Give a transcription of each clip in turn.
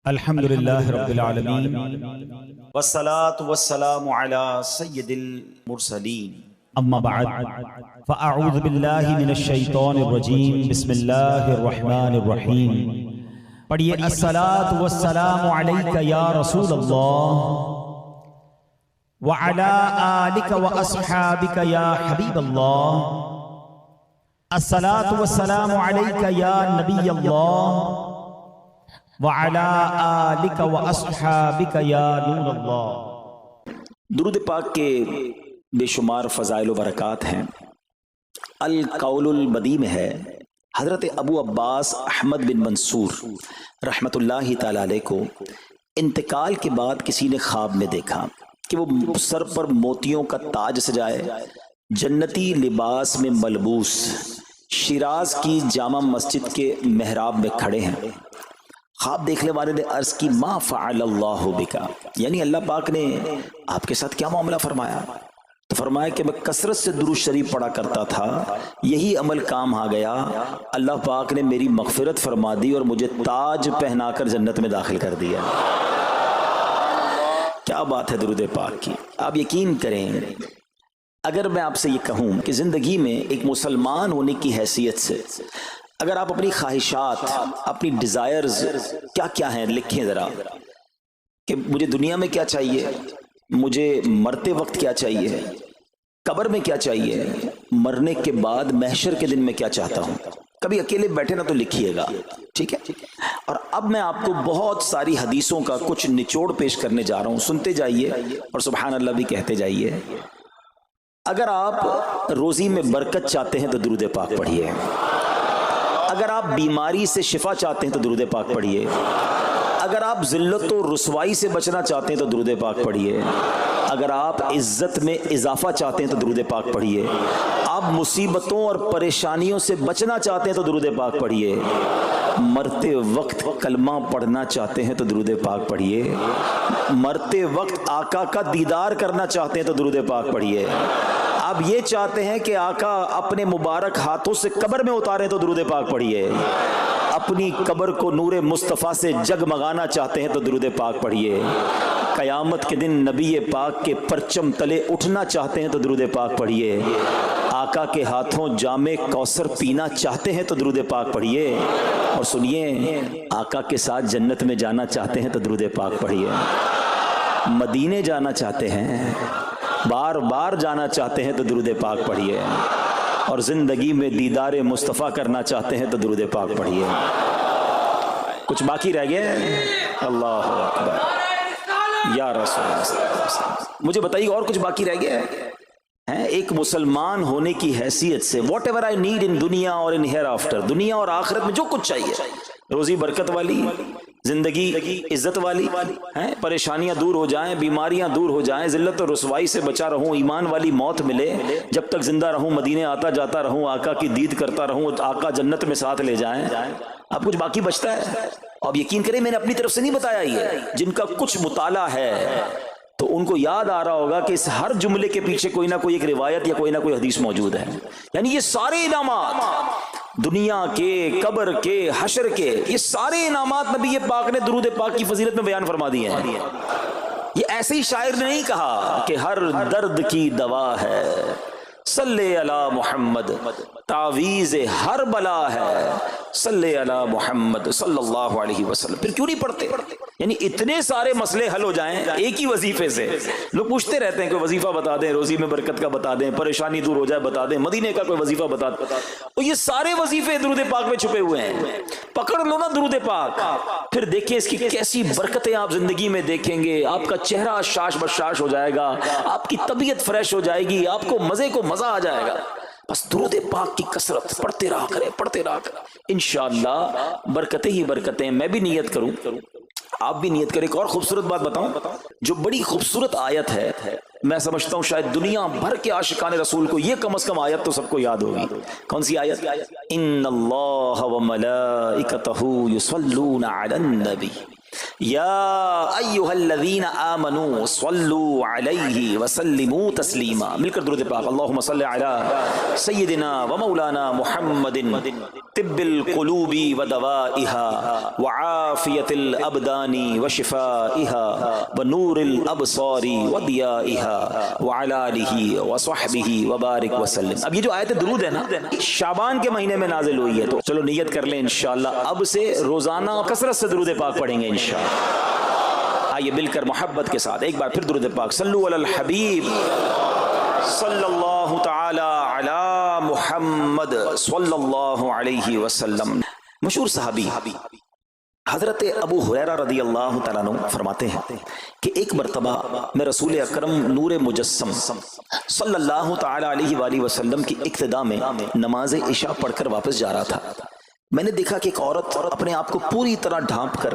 الحمدللہ رب العالمین والصلاة والسلام علی سید المرسلین اما بعد فاعوذ باللہ من الشیطان الرجیم بسم اللہ الرحمن الرحیم پڑھیے الصلاة والسلام علیک یا رسول اللہ وعلی آلک واصحابک یا حبیب اللہ الصلاة والسلام علیک یا نبی اللہ وعلی آلک واصحابک یا نور اللہ۔ درود پاک کے بے شمار فضائل و برکات ہیں۔ القول البدیع میں ہے حضرت ابو عباس احمد بن منصور رحمت اللہ تعالی علیہ کو انتقال کے بعد کسی نے خواب میں دیکھا کہ وہ سر پر موتیوں کا تاج سجائے، جنتی لباس میں ملبوس، شیراز کی جامع مسجد کے محراب میں کھڑے ہیں۔ خواب دیکھنے والے نے عرض کی ما فعل اللہ بکا، یعنی اللہ پاک نے آپ کے ساتھ کیا معاملہ فرمایا؟ تو فرمایا کہ میں کثرت سے درود شریف پڑھا کرتا تھا، یہی عمل کام آ گیا، اللہ پاک نے میری مغفرت فرما دی اور مجھے تاج پہنا کر جنت میں داخل کر دیا۔ کیا بات ہے درود پاک کی! آپ یقین کریں، اگر میں آپ سے یہ کہوں کہ زندگی میں ایک مسلمان ہونے کی حیثیت سے اگر آپ اپنی خواہشات، اپنی ڈیزائرز کیا کیا ہیں لکھیں ذرا، کہ مجھے دنیا میں کیا چاہیے، مجھے مرتے وقت کیا چاہیے، قبر میں کیا چاہیے، مرنے کے بعد محشر کے دن میں کیا چاہتا ہوں، کبھی اکیلے بیٹھے نہ تو لکھیے گا، ٹھیک ہے؟ اور اب میں آپ کو بہت ساری حدیثوں کا کچھ نچوڑ پیش کرنے جا رہا ہوں، سنتے جائیے اور سبحان اللہ بھی کہتے جائیے۔ اگر آپ روزی میں برکت چاہتے ہیں تو درود پاک پڑھیے، اگر آپ بیماری سے شفا چاہتے ہیں تو درود پاک پڑھیے، اگر آپ ذلت و رسوائی سے بچنا چاہتے ہیں تو درود پاک پڑھیے، اگر آپ عزت میں اضافہ چاہتے ہیں تو درود پاک پڑھیے، آپ مصیبتوں اور پریشانیوں سے بچنا چاہتے ہیں تو درود پاک پڑھیے، مرتے وقت کلمہ پڑھنا چاہتے ہیں تو درود پاک پڑھیے، مرتے وقت آقا کا دیدار کرنا چاہتے ہیں تو درود پاک پڑھیے، آپ یہ چاہتے ہیں کہ آقا اپنے مبارک ہاتھوں سے قبر میں اتاریں تو درود پاک پڑھیے، اپنی قبر کو نور مصطفیٰ سے جگمگانا چاہتے ہیں تو درود پاک پڑھیے، قیامت کے دن نبی پاک کے پرچم تلے اٹھنا چاہتے ہیں تو درود پاک پڑھیے، آقا کے ہاتھوں جام کوثر پینا چاہتے ہیں تو درود پاک پڑھیے، اور سنیے آقا کے ساتھ جنت میں جانا چاہتے ہیں تو درود پاک پڑھیے، مدینے جانا چاہتے ہیں، بار بار جانا چاہتے ہیں تو درود پاک پڑھیے، اور زندگی میں دیدار مصطفیٰ کرنا چاہتے ہیں تو درود پاک پڑھیے۔ کچھ باقی رہ گیا؟ اللہ اکبر یا رسول اللہ، مجھے بتائیے اور کچھ باقی رہ گیا ہے؟ ایک مسلمان ہونے کی حیثیت سے what ever I need in دنیا اور ان ہیئر آفٹر، دنیا اور آخرت میں جو کچھ چاہیے، روزی برکت والی، زندگی عزت والی، پریشانیاں دور ہو جائیں، بیماریاں دور ہو جائیں، ذلت و رسوائی سے بچا رہوں، ایمان والی موت ملے، جب تک زندہ رہوں مدینے آتا جاتا رہوں، آقا کی دید کرتا رہوں، آقا جنت میں ساتھ لے جائیں۔ اب کچھ باقی بچتا ہے؟ اب یقین کریں میں نے اپنی طرف سے نہیں بتایا، یہ جن کا کچھ مطالعہ ہے تو ان کو یاد آ رہا ہوگا کہ اس ہر جملے کے پیچھے کوئی نہ کوئی ایک روایت یا کوئی نہ کوئی حدیث موجود ہے، یعنی یہ سارے انعامات دنیا کے، قبر کے، حشر کے، یہ سارے انعامات نبی پاک نے درود پاک کی فضیلت میں بیان فرما دیے ہیں۔ یہ ایسے ہی شاعر نے نہیں کہا کہ ہر درد کی دوا ہے، صلی علی محمد، تعویذ ہر بلا ہے، صلی علی محمد صلی اللہ علیہ وسلم۔ پھر کیوں نہیں پڑھتے؟ یعنی اتنے سارے مسئلے حل ہو جائیں ایک ہی وظیفے سے۔ لوگ پوچھتے رہتے ہیں کوئی وظیفہ بتا دیں، روزی میں برکت کا بتا دیں، پریشانی دور ہو جائے بتا دیں، مدینے کا کوئی وظیفہ بتا دیں، اور یہ سارے وظیفے درود پاک میں چھپے ہوئے ہیں۔ پکڑ لو نا درود پاک، پھر دیکھیں اس کی کیسی برکتیں آپ زندگی میں دیکھیں گے، آپ کا چہرہ شاش بشاش ہو جائے گا، آپ کی طبیعت فریش ہو جائے گی، آپ کو مزے کو مزہ آ جائے گا۔ بس درود پاک کی کثرت پڑھتے رہا کریں، پڑھتے رہا کریں، انشاءاللہ برکتیں ہی برکتیں۔ میں بھی نیت کروں، آپ بھی نیت کریں۔ ایک اور خوبصورت بات بتاؤں، جو بڑی خوبصورت آیت ہے، میں سمجھتا ہوں شاید دنیا بھر کے عاشقان رسول کو یہ کم از کم آیت تو سب کو یاد ہوگی۔ کون سی آیت؟ ان اللہ وملائکتہ یصلون علی النبی یا ایھا الذین آمنوا صلوا علیہ وسلموا تسلیما. مل کر درود پاک. اللہم صل علی سیدنا و مولانا محمد طب القلوب ودوائها وعافیت الابدان وشفائها ونور الابصار وضیائها وعلی آلہ وصحبہ وبارک وسلم. اب یہ جو آیت درود ہے نا شعبان کے مہینے میں نازل ہوئی ہے، تو چلو نیت کر لیں انشاءاللہ اب سے روزانہ کثرت سے درود پاک پڑھیں گے انشاءاللہ. آئیے مل کر محبت کے ساتھ ایک بار پھر درود پاک. صلو علی الحبیب صلی اللہ تعالی علی محمد صلی اللہ علیہ وسلم. مشہور صحابی حضرت ابو ہریرہ رضی اللہ تعالیٰ عنہ فرماتے ہیں کہ ایک مرتبہ میں رسول اکرم نور مجسم صلی اللہ تعالیٰ علیہ وآلہ وسلم کی اقتداء میں نماز عشاء پڑھ کر واپس جا رہا تھا. میں نے دیکھا کہ ایک عورت اپنے آپ کو پوری طرح ڈھانپ کر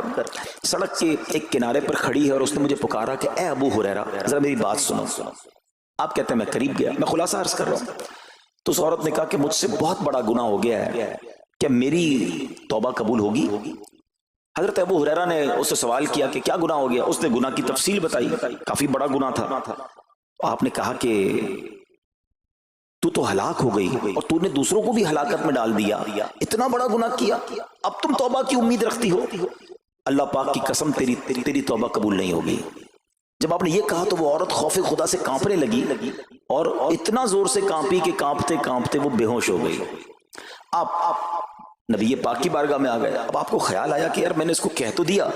سڑک کے ایک کنارے پر کھڑی ہے اور اس نے مجھے پکارا کہ اے ابو ہریرہ ذرا میری بات سنو. آپ کہتے ہیں میں قریب گیا، میں خلاصہ عرض کر رہا ہوں. تو اس عورت نے کہا کہ مجھ سے بہت بڑا گناہ ہو گیا ہے، کیا میری توبہ قبول ہوگی؟ حضرت ابو ہریرہ نے اس سے سوال کیا کہ کیا گناہ ہو گیا؟ اس نے گناہ کی تفصیل بتائی، کافی بڑا گناہ تھا. آپ نے کہا کہ تو ہلاک ہو گئی اور تو نے دوسروں کو بھی ہلاکت میں ڈال دیا، اتنا بڑا گناہ کیا، اب تم توبہ کی امید رکھتی ہو؟ اللہ پاک کی قسم تیری توبہ قبول نہیں ہوگی. جب آپ نے یہ کہا تو وہ عورت خوف خدا سے کانپنے لگی اور اتنا زور سے کانپی کہ کانپتے کانپتے وہ بے ہوش ہو گئی. آپ نبی پاک کی بارگاہ میں آ گئے. اب آپ کو خیال آیا کہ یار میں نے اس کو کہہ تو دیا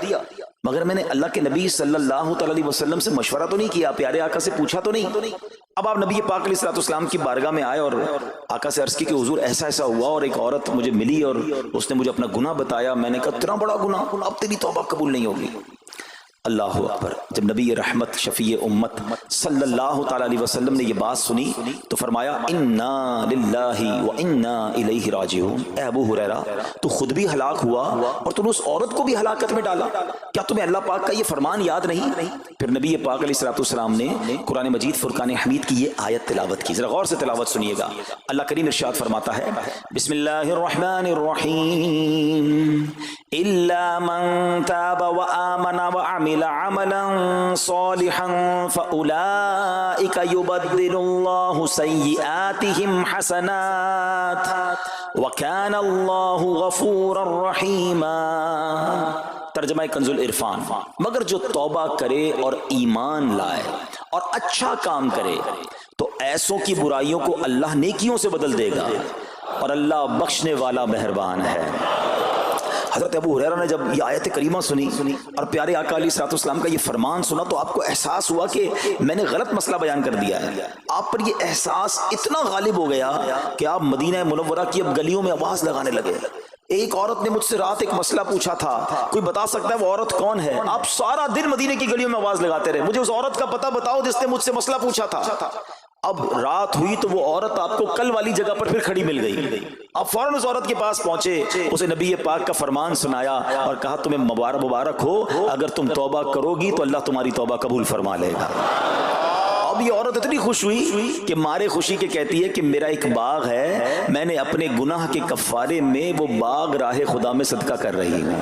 مگر میں نے اللہ کے نبی صلی اللہ تعالی علیہ وسلم سے مشورہ تو نہیں کیا، پیارے آقا سے پوچھا تو نہیں. اب آپ نبی پاک علیہ السلام کی بارگاہ میں آئے اور آقا سے عرض کی کہ حضور ایسا ایسا ہوا اور ایک عورت مجھے ملی اور اس نے مجھے اپنا گناہ بتایا. میں نے کہا اتنا بڑا گناہ، اب تیری توبہ قبول نہیں ہوگی. اللہ اکبر. جب نبی رحمت شفیع امت صلی اللہ تعالی علیہ وسلم نے یہ بات سنی تو فرمایا انا للہ و انا الیہ راجعون. اے ابو ہریرہ تو خود بھی ہلاک ہوا اور تم نے اس عورت کو بھی ہلاکت میں ڈالا، کیا تمہیں اللہ پاک کا یہ فرمان یاد نہیں؟ پھر نبی پاک علیہ السلام نے قرآن مجید فرقان حمید کی یہ آیت تلاوت کی. ذرا غور سے تلاوت سنیے گا. اللہ کریم ارشاد فرماتا ہے بسم اللہ الرحمن الرحیم الا من تاب وآمن وعمل عملا صالحا فأولئك يبدل الله سيئاتهم حسنات وكان الله غفورا رحيما. ترجمہ کنز العرفان. مگر جو توبہ کرے اور ایمان لائے اور اچھا کام کرے تو ایسوں کی برائیوں کو اللہ نیکیوں سے بدل دے گا اور اللہ بخشنے والا مہربان ہے. حضرت ابو ہریرہ نے جب یہ آیت کریمہ سنی اور پیارے آقا علیہ السلام کا یہ فرمان سنا تو آپ کو احساس ہوا کہ میں نے غلط مسئلہ بیان کر دیا ہے. آپ پر یہ احساس اتنا غالب ہو گیا کہ آپ مدینہ منورہ کی اب گلیوں میں آواز لگانے لگے. ایک عورت نے مجھ سے رات ایک مسئلہ پوچھا تھا، کوئی بتا سکتا ہے وہ عورت کون ہے؟ آپ سارا دن مدینے کی گلیوں میں آواز لگاتے رہے مجھے اس عورت کا پتہ بتاؤ جس نے مجھ سے مسئلہ پوچھا تھا. اب رات ہوئی تو وہ عورت آپ کو کل والی جگہ پر پھر کھڑی مل گئی. آپ فوراً اس عورت کے پاس پہنچے، اسے نبی پاک کا فرمان سنایا اور کہا تمہیں مبارک ہو، اگر تم توبہ کرو گی تو اللہ تمہاری توبہ قبول فرما لے گا. اب یہ عورت اتنی خوش ہوئی کہ مارے خوشی کے کہتی ہے کہ میرا ایک باغ ہے، میں نے اپنے گناہ کے کفارے میں وہ باغ راہ خدا میں صدقہ کر رہی ہوں.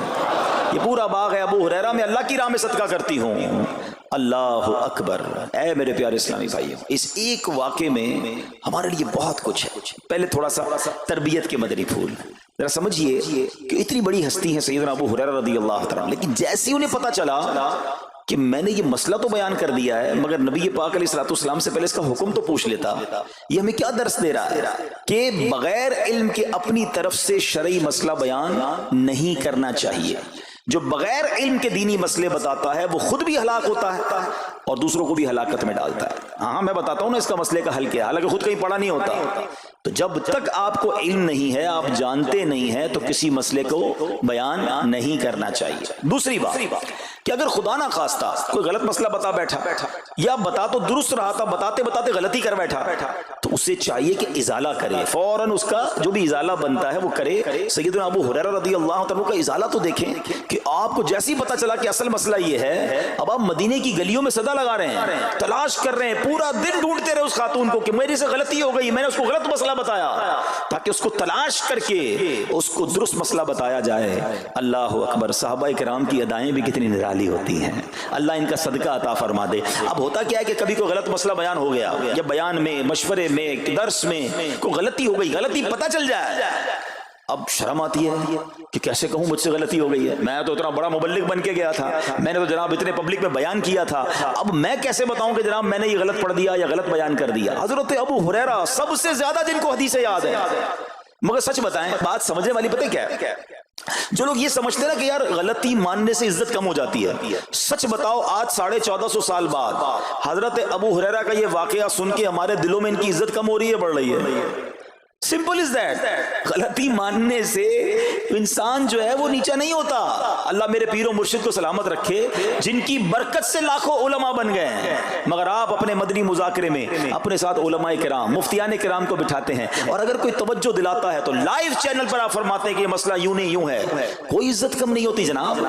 یہ پورا باغ ہے ابو ہریرہ میں اللہ کی راہ میں صدقہ کرتی ہوں. اللہ اکبر. اے میرے پیارے اسلامی بھائیوں، اس ایک واقعے میں ہمارے لیے بہت کچھ ہے. پہلے تھوڑا سا تربیت کے مدنی پھول ذرا سمجھیے کہ اتنی بڑی ہستی ہیں سیدنا ابو ہریرہ رضی اللہ تعالیٰ، لیکن جیسے انہیں پتا چلا کہ میں نے یہ مسئلہ تو بیان کر دیا ہے مگر نبی پاک علیہ السلام سے پہلے اس کا حکم تو پوچھ لیتا. یہ ہمیں کیا درس دے رہا ہے کہ بغیر علم کے اپنی طرف سے شرعی مسئلہ بیان نہیں کرنا چاہیے. جو بغیر علم کے دینی مسئلے بتاتا ہے وہ خود بھی ہلاک ہوتا ہے اور دوسروں کو بھی ہلاکت میں ڈالتا ہے. ہاں میں بتاتا ہوں نا اس کا مسئلے کا حل کیا ہے، حالانکہ خود کہیں پڑھا نہیں ہوتا. تو جب تک آپ کو علم نہیں ہے، آپ جانتے نہیں ہیں، تو کسی مسئلے کو بیان نہیں کرنا چاہیے. دوسری بات کہ اگر خدا نہ خواستہ کوئی غلط مسئلہ بتا بیٹھا یا بتا تو درست رہا تھا بتاتے بتاتے غلطی کر بیٹھا تو اسے چاہیے کہ ازالہ کرے، فوراً اس کا جو بھی ازالہ بنتا ہے وہ کرے. سیدنا ابو ہریرہ رضی اللہ عنہ کا ازالہ تو دیکھیں کہ آپ کو جیسے ہی پتا چلا کہ اصل مسئلہ یہ ہے، اب آپ مدینے کی گلیوں میں صدا لگا رہے ہیں، تلاش کر رہے ہیں، پورا دن ڈھونڈتے رہے اس خاتون کو کہ میری سے غلطی ہو گئی، میں نے اس کو غلط مسئلہ بتایا، تاکہ اس کو تلاش کر کے اس کو درست مسئلہ بتایا جائے۔ اللہ اکبر، صحابہ کرام کی ادائیں بھی کتنی نرالی ہوتی ہیں، اللہ ان کا صدقہ عطا فرما دے۔ اب ہوتا کیا ہے کہ کبھی کوئی غلط مسئلہ بیان ہو گیا، یا بیان میں، مشورے میں، درس میں کوئی غلطی ہو گئی، غلطی پتہ چل جائے، اب شرم آتی ہے کہ کیسے کہوں مجھ سے غلطی ہو گئی ہے، میں تو اتنا بڑا مبلغ بن کے گیا تھا، میں نے تو جناب اتنے پبلک میں بیان کیا تھا، اب میں کیسے بتاؤں کہ جناب میں نے یہ غلط پڑھ دیا یا غلط بیان کر دیا۔ حضرت ابو ہریرہ سب سے زیادہ جن کو حدیثیں یاد ہے، مگر سچ بتائیں، بات سمجھنے والی پتہ کیا ہے، جو لوگ یہ سمجھتے ہیں نا کہ یار غلطی ماننے سے عزت کم ہو جاتی ہے، سچ بتاؤ آج 1450 سال بعد حضرت ابو ہریرہ کا یہ واقعہ سن کے ہمارے دلوں میں ان کی عزت کم ہو رہی ہے، بڑھ رہی ہے؟ Simple is that. غلطی ماننے سے انسان جو ہے وہ نیچا نہیں ہوتا۔ اللہ میرے پیر و مرشد کو سلامت رکھے، جن کی برکت سے لاکھوں علماء بن گئے ہیں، مگر آپ اپنے مدنی مذاکرے میں اپنے ساتھ علماء کرام، مفتیان کرام کو بٹھاتے ہیں، اور اگر کوئی توجہ دلاتا ہے تو لائیو چینل پر آپ فرماتے ہیں کہ یہ مسئلہ یوں نہیں یوں ہے، کوئی عزت کم نہیں ہوتی جناب۔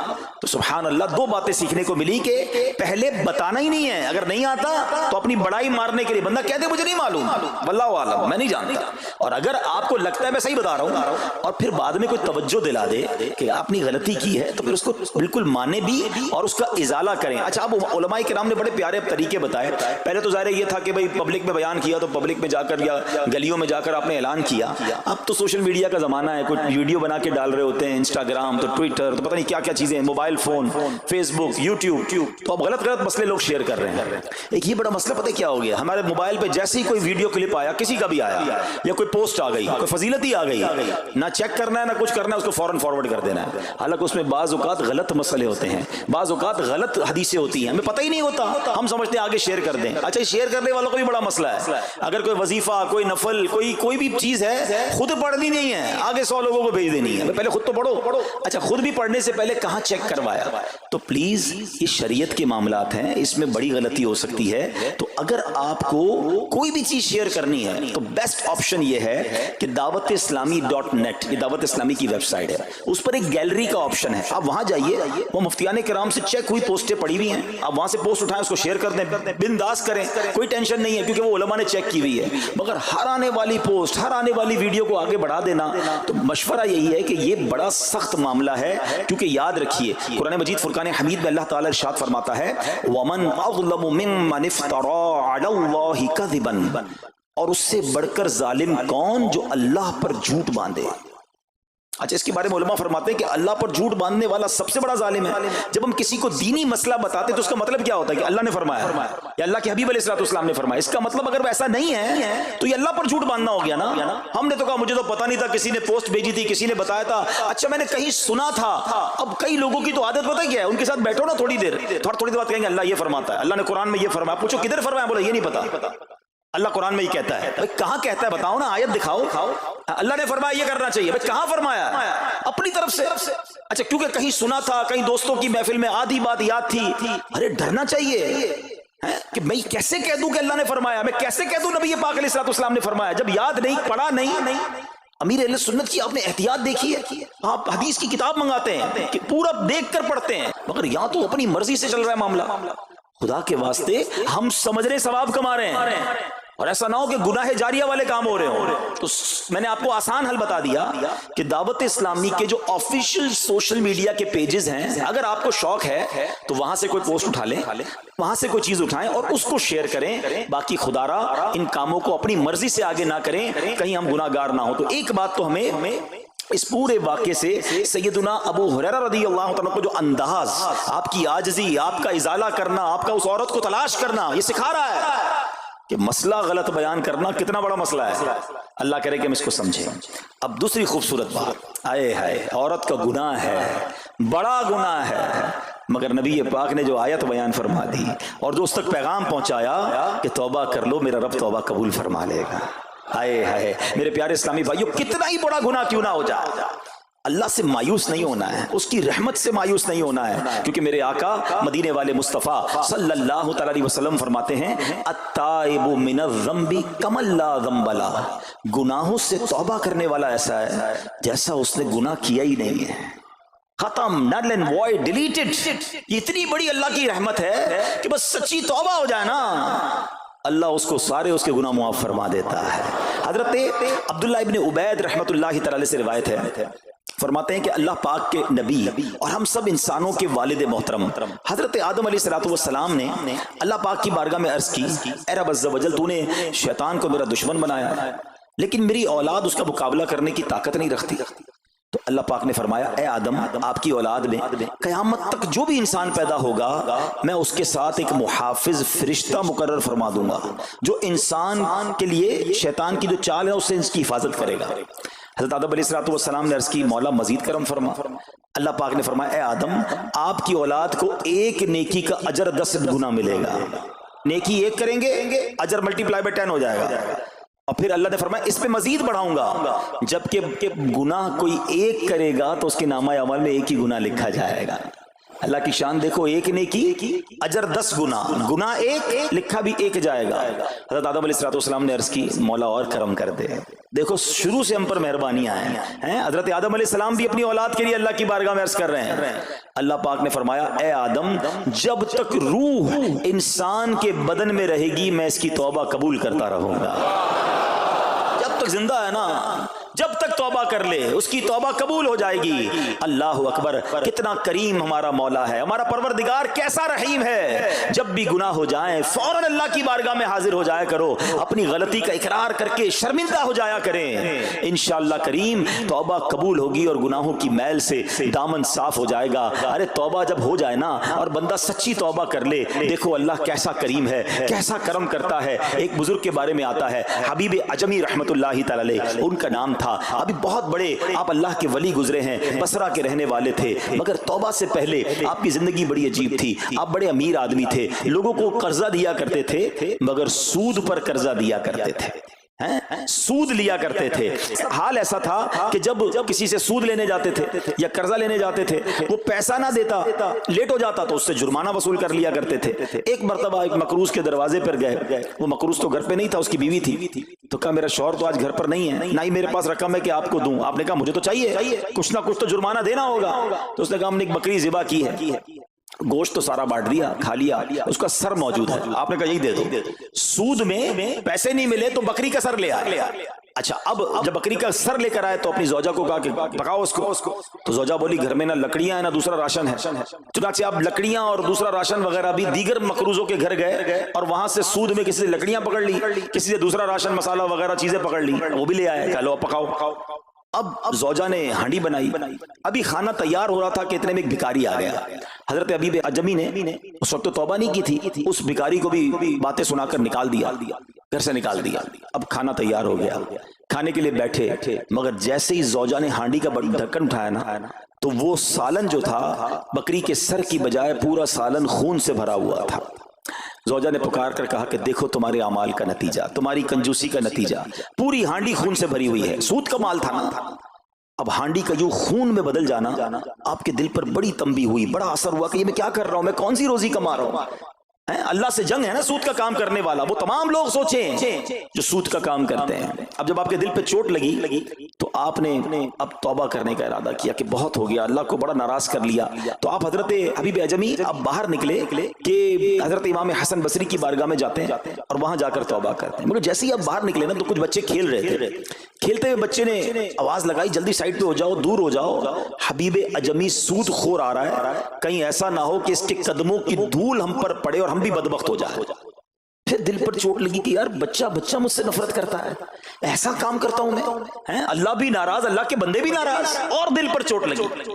تو سبحان اللہ، دو باتیں سیکھنے کو ملی کہ پہلے بتانا ہی نہیں ہے، اگر نہیں آتا تو اپنی بڑائی مارنے کے لیے بندہ کہتے مجھے نہیں معلوم، واللہ عالم میں نہیں جانتا، اور اگر آپ کو لگتا ہے میں صحیح بتا رہا ہوں اور پھر بعد میں کوئی توجہ دلا دے کہ آپ نے غلطی کی ہے تو پھر اس کو بالکل مانے بھی اور اس کا ازالہ کریں۔ اچھا، اب علماء کرام نے بڑے پیارے طریقے بتائے۔ پہلے تو ظاہر یہ تھا کہ بھائی پبلک میں بیان کیا تو پبلک میں جا کر یا گلیوں میں جا کر آپ نے اعلان کیا، اب تو سوشل میڈیا کا زمانہ ہے، کوئی ویڈیو بنا کے ڈال رہے ہوتے ہیں، انسٹاگرام تو ٹویٹر تو پتہ نہیں کیا کیا چیزیں، موبائل فون، فیس بک، یوٹیوب، تو اب غلط غلط مسئلے لوگ شیئر کر رہے ہیں۔ ایک یہ بڑا مسئلہ پتہ کیا ہو گیا، ہمارے موبائل پہ جیسے ہی کوئی ویڈیو کلپ آیا، کسی کا بھی آیا یا کوئی پوسٹ آ گئی، کوئی فضیلت ہی آ گئی، نہ چیک کرنا ہے نہ کچھ کرنا ہے، اس کو فوراً فارورڈ کر دینا ہے۔ حالانکہ اس میں بعض اوقات غلط مسئلے ہوتے ہیں، بعض اوقات غلط حدیثیں ہوتی ہیں، ہمیں پتہ ہی نہیں ہوتا، ہم سمجھتے ہیں آگے شیئر کر دیں۔ اچھا، شیئر کرنے والوں کا بھی بڑا مسئلہ ہے، اگر کوئی وظیفہ، کوئی نفل، کوئی بھی چیز ہے، خود پڑھنی نہیں ہے، آگے 100 لوگوں کو بھیج دینی ہے، پہلے خود تو پڑھو۔ اچھا، خود بھی پڑھنے سے پہلے کہاں چیک کروایا؟ تو پلیز یہ شریعت کے معاملات ہیں، اس میں بڑی غلطی ہو سکتی ہے۔ تو اگر آپ کو کوئی بھی چیز شیئر کرنی ہے تو بیسٹ آپشن یہ ہے کہ دعوت اسلامی .net، یہ دعوت اسلامی کی ویب سائٹ ہے، اس پر ایک گیلری کا آپشن ہے، آپ وہاں جائیے، وہ مفتیان کرام سے چیک ہوئی پوسٹیں پڑی ہوئی ہیں، آپ وہاں سے پوسٹ اٹھائیں، اس کو شیئر کر دیں، بنداز کریں، کوئی ٹینشن نہیں ہے، کیونکہ وہ علماء نے چیک کی ہوئی ہے۔ مگر ہر آنے والی پوسٹ، ہر آنے والی ویڈیو کو آگے بڑھا دینا، تو مشورہ یہی ہے کہ یہ بڑا سخت معاملہ ہے، کیونکہ یاد رکھیے قرآن مجید فرقان حمید میں اللہ تعالیٰ ارشاد فرماتا ہے وَمَنْ أَظْلَمُ مِمَّنِ افْتَرَىٰ عَلَى اللَّهِ كَذِبًا، اور اس سے بڑھ کر ظالم کون جو اللہ پر جھوٹ باندھے۔ اچھا، اس کے بارے میں علماء فرماتے ہیں کہ اللہ پر جھوٹ باندھنے والا سب سے بڑا ظالم ہے۔ جب ہم کسی کو دینی مسئلہ بتاتے تو اس کا مطلب کیا ہوتا ہے کہ اللہ نے فرمایا یا اللہ کے حبیب علیہ السلام نے فرمایا، اس کا مطلب اگر ایسا نہیں ہے تو یہ اللہ پر جھوٹ باندھنا ہو گیا نا۔ ہم نے تو کہا مجھے تو پتہ نہیں تھا، کسی نے پوسٹ بھیجی تھی، کسی نے بتایا تھا، اچھا میں نے کہیں سنا تھا۔ اب کئی لوگوں کی تو عادت پتہ کیا ہے، ان کے ساتھ بیٹھو نا تھوڑی دیر، تھوڑی دیر بعد کہیں گے اللہ یہ فرماتا ہے، اللہ نے قرآن میں یہ فرمایا، پوچھو کدھر فرمایا، بولا یہ نہیں پتا، اللہ قرآن میں یہ کہتا ہے۔ کہاں کہتا ہے بتاؤ نا، آیت دکھاؤ، اللہ نے فرمایا یہ کرنا چاہیے، کہاں فرمایا؟ اپنی طرف سے۔ اچھا، کیونکہ کہیں سنا تھا، کہیں دوستوں کی محفل میں آدھی بات یاد تھی، ارے ڈرنا چاہیے کہ میں کیسے کہہ دوں کہ اللہ نے فرمایا، میں کیسے کہہ دوں نبی پاک علیہ السلام نے فرمایا، جب یاد نہیں، پڑھا نہیں۔ امیر اہل سنت کی آپ نے احتیاط دیکھی ہے، آپ حدیث کی کتاب منگاتے ہیں کہ پورا دیکھ کر پڑھتے ہیں، مگر یہاں تو اپنی مرضی سے چل رہا ہے معاملہ۔ خدا کے واسطے ہم سمجھ رہے ثواب کما رہے ہیں، اور ایسا نہ ہو کہ گناہ جاریہ والے کام ہو رہے ہوں۔ تو میں نے آپ کو آسان حل بتا دیا کہ دعوت اسلامی کے جو آفیشیل سوشل میڈیا کے پیجز ہیں، اگر آپ کو شوق ہے تو وہاں سے کوئی پوسٹ اٹھا لیں، وہاں سے کوئی چیز اٹھائیں اور اس کو شیئر کریں۔ باقی خدا را ان کاموں کو اپنی مرضی سے آگے نہ کریں، کہیں ہم گناہ گار نہ ہو۔ تو ایک بات تو ہمیں اس پورے واقعے سے سیدنا ابو ہریرہ رضی اللہ تعالیٰ کو جو انداز، آپ کی عاجزی، آپ کا ازالہ کرنا، آپ کا اس عورت کو تلاش کرنا، یہ سکھا رہا ہے کہ مسئلہ غلط بیان کرنا کتنا بڑا مسئلہ ہے۔ اللہ کرے کہ ہم اس کو سمجھیں۔ اب دوسری خوبصورت بات، آئے ہائے، عورت کا گناہ ہے، بڑا گناہ ہے، مگر نبی پاک نے جو آیت بیان فرما دی اور جو اس تک پیغام پہنچایا کہ توبہ کر لو، میرا رب توبہ قبول فرما لے گا۔ آئے ہائے میرے پیارے اسلامی بھائیو، کتنا ہی بڑا گناہ کیوں نہ ہو جائے، اللہ سے مایوس نہیں ہونا ہے، اس کی رحمت سے مایوس نہیں ہونا ہے، کیونکہ میرے آقا مدینے والے مصطفیٰ صلی اللہ تعالی علیہ وسلم فرماتے ہیں التائب من الذنب کمن لا ذنب لہ، گناہوں سے توبہ کرنے والا ایسا ہے جیسا اس نے گناہ کیا ہی نہیں ہے۔ ختم, null and void, deleted. یہ اتنی بڑی اللہ کی رحمت ہے کہ بس سچی توبہ ہو جائے نا, اللہ اس کو سارے اس کے گناہ معاف فرما دیتا ہے. حضرت عبداللہ ابن عبید رحمت اللہ تعالی سے روایت ہے, فرماتے ہیں کہ اللہ پاک کے نبی اور ہم سب انسانوں کے والد محترم حضرت آدم علیہ السلام نے اللہ پاک کی بارگاہ میں عرض کی, اے رب عز و جل, تو نے شیطان کو میرا دشمن بنایا ہے لیکن میری اولاد اس کا مقابلہ کرنے کی طاقت نہیں رکھتی. تو اللہ پاک نے فرمایا, اے آدم, آپ کی اولاد میں قیامت تک جو بھی انسان پیدا ہوگا میں اس کے ساتھ ایک محافظ فرشتہ مقرر فرما دوں گا جو انسان کے لیے شیطان کی جو چال ہے اس سے اس کی حفاظت کرے گا. حضرت آدم علیہ السلام نے عرض کی, مولا مزید کرم فرما. اللہ پاک نے فرمایا, اے آدم, آپ کی اولاد کو ایک نیکی کا اجر 10 گنا ملے گا. نیکی ایک کریں گے, اجر ملٹیپلائی بائی 10 ہو جائے گا. اور پھر اللہ نے فرمایا اس پہ مزید بڑھاؤں گا, جبکہ گناہ کوئی ایک کرے گا تو اس کے نامہ اعمال میں ایک ہی گناہ لکھا جائے گا. اللہ کی شان دیکھو, ایک نیکی اجر 10 گنا, گناہ ایک لکھا بھی ایک جائے گا. حضرت آدم علیہ السلام نے عرض کی, مولا اور کرم کر دے. دیکھو شروع سے ہم پر مہربانیاں ہیں. حضرت آدم علیہ السلام بھی اپنی اولاد کے لیے اللہ کی بارگاہ میں عرض کر رہے ہیں. اللہ پاک نے فرمایا, اے آدم, جب تک روح انسان کے بدن میں رہے گی میں اس کی توبہ قبول کرتا رہوں گا. جب تک زندہ ہے نا, جب تک توبہ کر لے اس کی توبہ قبول ہو جائے گی. اللہ اکبر, کتنا کریم ہمارا مولا ہے, ہمارا پروردگار کیسا رحیم ہے. جب بھی گناہ ہو جائیں فوراً اللہ کی بارگاہ میں حاضر ہو جایا کرو, اپنی غلطی کا اقرار کر کے شرمندہ ہو جایا کریں. انشاءاللہ کریم توبہ قبول ہوگی اور گناہوں کی میل سے دامن صاف ہو جائے گا. ارے توبہ جب ہو جائے نا اور بندہ سچی توبہ کر لے, دیکھو اللہ کیسا کریم ہے, کیسا کرم کرتا ہے. ایک بزرگ کے بارے میں آتا ہے, حبیب عجمی رحمت اللہ تعالی, ان کا نام تھا. ابھی بہت بڑے آپ اللہ کے ولی گزرے ہیں, بصرہ کے رہنے والے تھے, مگر توبہ سے پہلے آپ کی زندگی بڑی عجیب تھی. آپ بڑے امیر آدمی تھے, لوگوں کو قرضہ دیا کرتے تھے مگر سود پر قرضہ دیا کرتے تھے, سود لیا کرتے تھے. حال ایسا تھا کہ جب کسی سے سود لینے جاتے تھے یا قرضہ لینے جاتے تھے, وہ پیسہ نہ دیتا, لیٹ ہو جاتا تو اس سے جرمانہ وصول کر لیا کرتے تھے. ایک مرتبہ ایک مقروض کے دروازے پر گئے, وہ مقروض تو گھر پہ نہیں تھا, اس کی بیوی تھی. تو کہا میرا شوہر تو آج گھر پر نہیں ہے, نہ ہی میرے پاس رقم ہے کہ آپ کو دوں. آپ نے کہا مجھے تو چاہیے, کچھ نہ کچھ تو جرمانہ دینا ہوگا. تو اس نے کہا ہم نے ایک بکری ذبح کی ہے, گوشت تو سارا بانٹ دیا, کھا لیا, اس کا سر موجود ہے. آپ نے کہا یہی دے دو. سود میں پیسے نہیں ملے تو بکری کا سر لے آئے. اچھا, اب جب بکری کا سر لے کر آئے تو اپنی زوجہ کو کہا کہ پکاؤ اس کو. تو زوجہ بولی گھر میں نہ لکڑیاں ہیں نہ دوسرا راشن ہے. چنانچہ اب لکڑیاں اور دوسرا راشن وغیرہ بھی دیگر مقروضوں کے گھر گئے اور وہاں سے سود میں کسی سے لکڑیاں پکڑ لی, کسی سے دوسرا راشن مسالہ وغیرہ چیزیں پکڑ لی, وہ بھی لے آئے. چلو پکاؤ. اب زوجہ نے ہانڈی بنائی, ابھی کھانا تیار ہو رہا تھا کہ اتنے میں ایک بھکاری آ گیا. حضرت حبیب عجمی نے اس وقت تو توبہ نہیں کی تھی, اس بھکاری کو بھی باتیں سنا کر نکال دیا, گھر سے نکال دیا. اب کھانا تیار ہو گیا, کھانے کے لیے بیٹھے, مگر جیسے ہی زوجہ نے ہانڈی کا ڈھکن اٹھایا نا تو وہ سالن جو تھا بکری کے سر کی بجائے پورا سالن خون سے بھرا ہوا تھا. زوجہ نے پکار کر کہا کہ دیکھو تمہارے اعمال کا نتیجہ, تمہاری کنجوسی کا نتیجہ, پوری ہانڈی خون سے بھری ہوئی ہے. سود کا مال تھا نا. اب ہانڈی کا یوں خون میں بدل جانا آپ کے دل پر بڑی تنبیہ ہوئی, بڑا اثر ہوا کہ یہ میں کیا کر رہا ہوں, میں کون سی روزی کما رہا ہوں. اللہ سے جنگ ہے نا سود کا کام کرنے والا, وہ تمام لوگ سوچیں جو سود کا کام کرتے ہیں. اب جب آپ کے دل پہ چوٹ لگی تو آپ نے اب توبہ کرنے کا ارادہ کیا کہ بہت ہو گیا, اللہ کو بڑا ناراض کر لیا. تو آپ حضرت حبیب عجمی اب باہر نکلے کہ حضرت امام حسن بصری کی بارگاہ میں جاتے ہیں اور وہاں جا کر توبہ کرتے ہیں. مگر جیسے ہی اب باہر نکلے نا تو کچھ بچے کھیل رہے تھے. کھیلتے ہوئے بچے نے آواز لگائی, جلدی سائڈ پہ ہو جاؤ, دور ہو جاؤ, حبیب عجمی سود خور آ رہا ہے, کہیں ایسا نہ ہو کہ اس کے قدموں کی دھول ہم پر پڑے اور ہم بھی بدبخت ہو جائے. پھر دل پر چوٹ لگی کہ یار بچہ مجھ سے نفرت کرتا ہے, ایسا کام کرتا ہوں میں, اللہ بھی ناراض, اللہ کے بندے بھی ناراض, اور دل پر چوٹ لگی.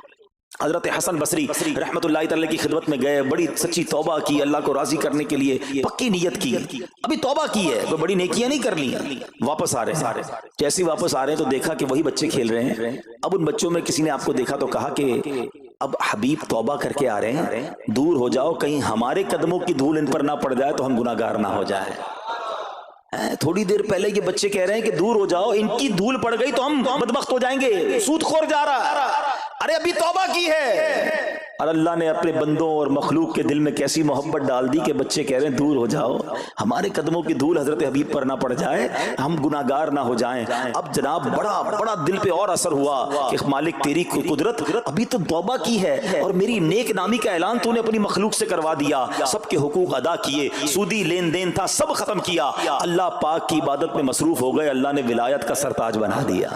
حضرت حسن بصری رحمت اللہ تعالی کی خدمت میں گئے, بڑی سچی توبہ کی, اللہ کو راضی کرنے کے لیے پکی نیت کی. ابھی توبہ کی ہے, کوئی بڑی نیکیاں نہیں کر لی. واپس آ رہے ہیں, جیسے واپس آ رہے ہیں تو دیکھا کہ وہی بچے کھیل رہے ہیں. اب ان بچوں میں کسی نے آپ کو دیکھا تو کہا کہ اب حبیب توبہ کر کے آ رہے ہیں, دور ہو جاؤ, کہیں ہمارے قدموں کی دھول ان پر نہ پڑ جائے تو ہم گناہگار نہ ہو جائے. تھوڑی دیر پہلے یہ بچے کہہ رہے ہیں کہ دور ہو جاؤ, ان کی دھول پڑ گئی تو ہم بدبخت ہو جائیں گے, سود خور جا رہا. ارے ابھی توبہ کی ہے, اور اللہ نے اپنے بندوں اور مخلوق کے دل میں کیسی محبت ڈال دی کہ بچے کہہ رہے ہیں دور ہو جاؤ، ہمارے قدموں کی دھول حضرت حبیب پر نہ پڑ جائے، ہم گناہگار نہ ہو جائیں۔ اب جناب بڑا دل پہ اور اثر ہوا کہ مالک تیری قدرت، ابھی تو توبہ کی ہے اور میری نیک نامی کا اعلان تو نے اپنی مخلوق سے کروا دیا، سب کے حقوق ادا کیے، سودی لین دین تھا سب ختم کیا، اللہ پاک کی عبادت میں مصروف ہو گئے، اللہ نے ولایت کا سرتاج بنا دیا،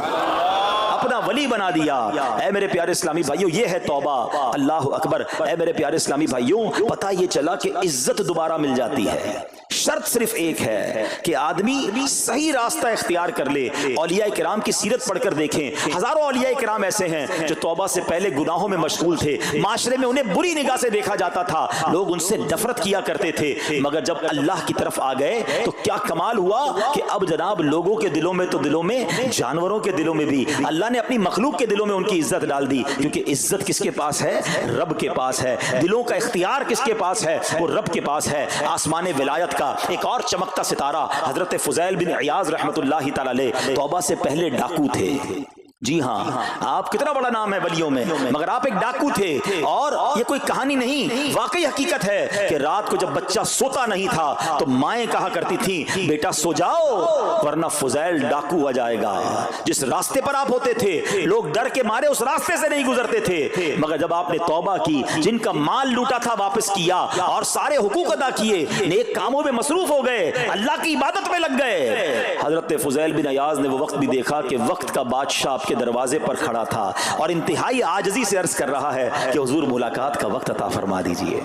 اپنا ولی بنا دیا۔ اے میرے پیارے اسلامی بھائیوں، یہ ہے توبہ۔ اللہ اکبر۔ اے میرے پیارے اسلامی بھائیوں، پتہ یہ چلا کہ عزت دوبارہ مل جاتی ہے، شرط صرف ایک ہے کہ آدمی صحیح راستہ اختیار کر لے۔ اولیاء کرام کی سیرت پڑھ کر دیکھیں، ہزاروں اولیاء کرام ایسے ہیں جو توبہ سے پہلے گناہوں میں مشغول تھے، معاشرے میں انہیں بری نگاہ سے دیکھا جاتا تھا، لوگ ان سے نفرت کیا کرتے تھے، مگر جب اللہ کی طرف آ گئے تو کیا کمال ہوا کہ اب جناب لوگوں کے دلوں میں تو دلوں میں، جانوروں کے دلوں میں بھی اللہ نے اپنی مخلوق کے دلوں میں ان کی عزت ڈال دی، کیونکہ عزت کس کے پاس ہے؟ رب کے پاس ہے۔ دلوں کا اختیار کس کے پاس ہے؟ وہ رب کے پاس ہے۔ آسمان ولایت کا ایک اور چمکتا ستارہ حضرت فضیل بن عیاض رحمت اللہ تعالی علیہ توبہ سے پہلے ڈاکو تھے۔ جی ہاں، آپ کتنا بڑا نام ہے ولیوں میں، مگر آپ ایک ڈاکو تھے، اور یہ کوئی کہانی نہیں، واقعی حقیقت ہے کہ رات کو جب بچہ سوتا نہیں تھا تو مائیں کہا کرتی تھیں بیٹا سو جاؤ ورنہ فضیل ڈاکو آ جائے گا۔ جس راستے پر آپ ہوتے تھے لوگ ڈر کے مارے اس راستے سے نہیں گزرتے تھے، مگر جب آپ نے توبہ کی، جن کا مال لوٹا تھا واپس کیا اور سارے حقوق ادا کیے، نیک کاموں میں مصروف ہو گئے، اللہ کی عبادت میں لگ گئے، حضرت فضیل بن عیاض نے وہ وقت بھی دیکھا کہ وقت کا بادشاہ کے دروازے پر کھڑا تھا اور انتہائی عاجزی سے عرض کر رہا ہے کہ حضور ملاقات کا وقت عطا فرما دیجئے۔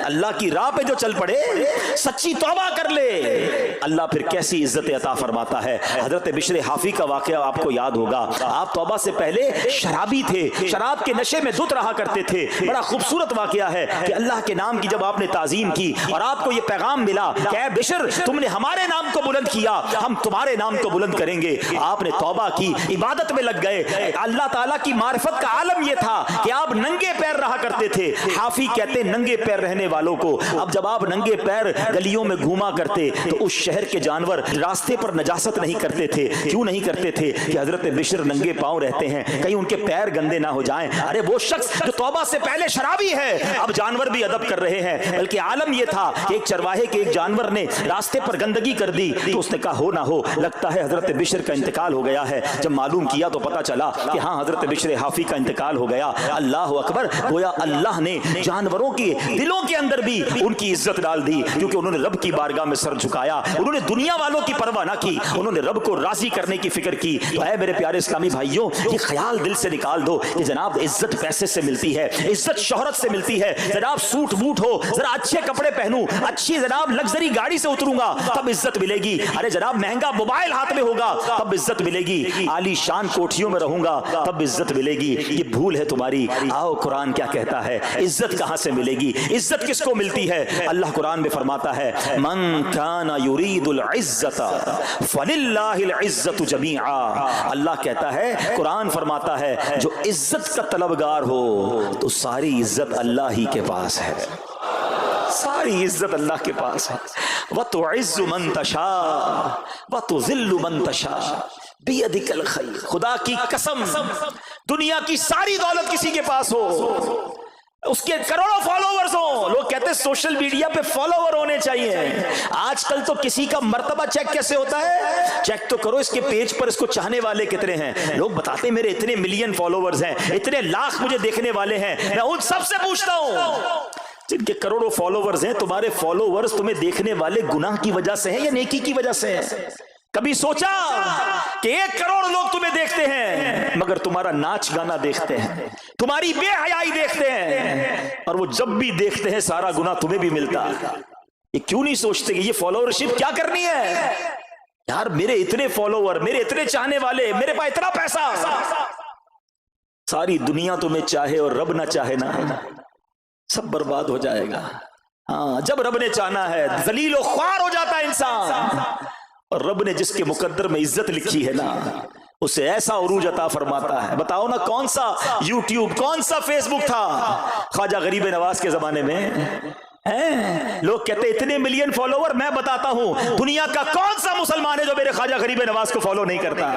اللہ کی راہ پہ جو چل پڑے، سچی توبہ کر لے، اللہ پھر کیسی عزت عطا فرماتا ہے۔ حضرت بشر حافی کا واقعہ آپ کو یاد ہوگا، آپ توبہ سے پہلے شرابی تھے، شراب کے نشے میں دھت رہا کرتے تھے۔ بڑا خوبصورت واقعہ ہے کہ اللہ کے نام کی جب آپ نے تعظیم کی اور آپ کو یہ پیغام ملا کہ اے بشر تم نے ہمارے نام کو بلند کیا، ہم تمہارے نام کو بلند کریں گے، آپ نے توبہ کی، عبادت میں لگ گئے۔ اللہ تعالیٰ کی معرفت کا عالم یہ تھا کہ آپ ننگے پیر رہا کرتے تھے۔ حافی کہتے ننگے پیر رہنے والوں کو، اب جب آپ ننگے پیر گلیوں میں گھوما کرتے تو اس شہر کے جانور راستے پر نجاست نہیں کرتے تھے۔ کیوں نہیں کرتے تھے؟ کہ حضرت بشر ننگے پاؤں رہتے ہیں، کہیں ان کے پیر گندے نہ ہو جائیں۔ ارے وہ شخص جو توبہ سے پہلے شرابی ہے، اب جانور بھی ادب کر رہے ہیں، بلکہ عالم یہ تھا کہ ایک چرواہے کے ایک جانور نے راستے پر گندگی کر دی تو اس نے کہا ہو نہ ہو لگتا ہے حضرت بشر کا انتقال ہو گیا ہے۔ جب معلوم کیا تو پتا چلا کہ ہاں حضرت بشر حافی کا انتقال ہو گیا۔ اللہ اکبر، گویا اللہ نے جانوروں کے دلوں کے اندر بھی ان کی عزت ڈال دی، کیونکہ انہوں نے رب کی بارگاہ میں سر جھکایا، انہوں نے دنیا والوں کی پرواہ نہ کی، انہوں نے رب کو راضی کرنے کی فکر کی۔ تو اے میرے پیارے اسلامی بھائیوں، یہ خیال دل سے نکال دو کہ جناب عزت پیسے سے ملتی ہے، عزت شہرت سے ملتی ہے، جناب سوٹ بوٹ ہو، ذرا اچھے کپڑے پہنوں، اچھی جناب لگژری گاڑی سے اتروں گا تب عزت ملے گی، ارے جناب مہنگا موبائل ہاتھ میں ہوگا تب عزت ملے گی، عالی شان کوٹھیوں میں رہوں گا تب عزت ملے گی۔ یہ بھول ہے تمہاری۔ آؤ قرآن کیا کہتا ہے، عزت کہاں سے ملے گی، عزت کس کو ملتی ہے؟ اللہ قرآن میں فرماتا ہے من کان یرید العزت فللہ العزت جمیعا۔ اللہ کہتا ہے، قرآن فرماتا ہے جو عزت کا طلبگار ہو تو ساری عزت اللہ ہی کے پاس ہے، ساری عزت اللہ کے پاس ہے۔ وَتُعِزُّ مَن تَشَاءُ وَتُذِلُّ مَن تَشَاءُ بِيَدِكَ الْخَيْرُ۔ خدا کی قسم، دنیا کی ساری دولت کسی کے پاس ہو، اس کے کروڑوں فالوورز ہوں، لوگ کہتے ہیں سوشل میڈیا پہ فالوور ہونے چاہیے۔ آج کل تو کسی کا مرتبہ چیک کیسے ہوتا ہے؟ چیک تو کرو اس کے پیج پر اس کو چاہنے والے کتنے ہیں۔ لوگ بتاتے ہیں میرے اتنے ملین فالوورز ہیں، اتنے لاکھ مجھے دیکھنے والے ہیں۔ میں ان سب سے پوچھتا ہوں جن کے کروڑوں فالوورز ہیں، تمہارے فالوورز تمہیں دیکھنے والے گناہ کی وجہ سے ہیں یا نیکی کی وجہ سے ہیں؟ کبھی سوچا کہ 1 کروڑ لوگ تمہیں دیکھتے ہیں مگر تمہارا ناچ گانا دیکھتے ہیں، تمہاری بے حیائی دیکھتے ہیں، اور وہ جب بھی دیکھتے ہیں سارا گناہ تمہیں بھی ملتا ہے۔ یہ کیوں نہیں سوچتے کہ یہ فالوورشپ کیا کرنی ہے؟ یار میرے اتنے فالوور، میرے اتنے چاہنے والے، میرے پاس اتنا پیسہ، ساری دنیا تمہیں چاہے اور رب نہ چاہے نا، سب برباد ہو جائے گا۔ ہاں جب رب نے چاہنا ہے ذلیل و خوار ہو جاتا ہے انسان، اور رب نے جس کے مقدر میں عزت لکھی ہے نا اسے ایسا عروج عطا فرماتا ہے۔ بتاؤ نا کون سا یوٹیوب، کون سا فیس بک تھا خواجہ غریب نواز کے زمانے میں؟ لوگ کہتے اتنے ملین فالوور، میں بتاتا ہوں دنیا کا کون سا مسلمان ہے جو میرے خواجہ غریب نواز کو فالو نہیں کرتا؟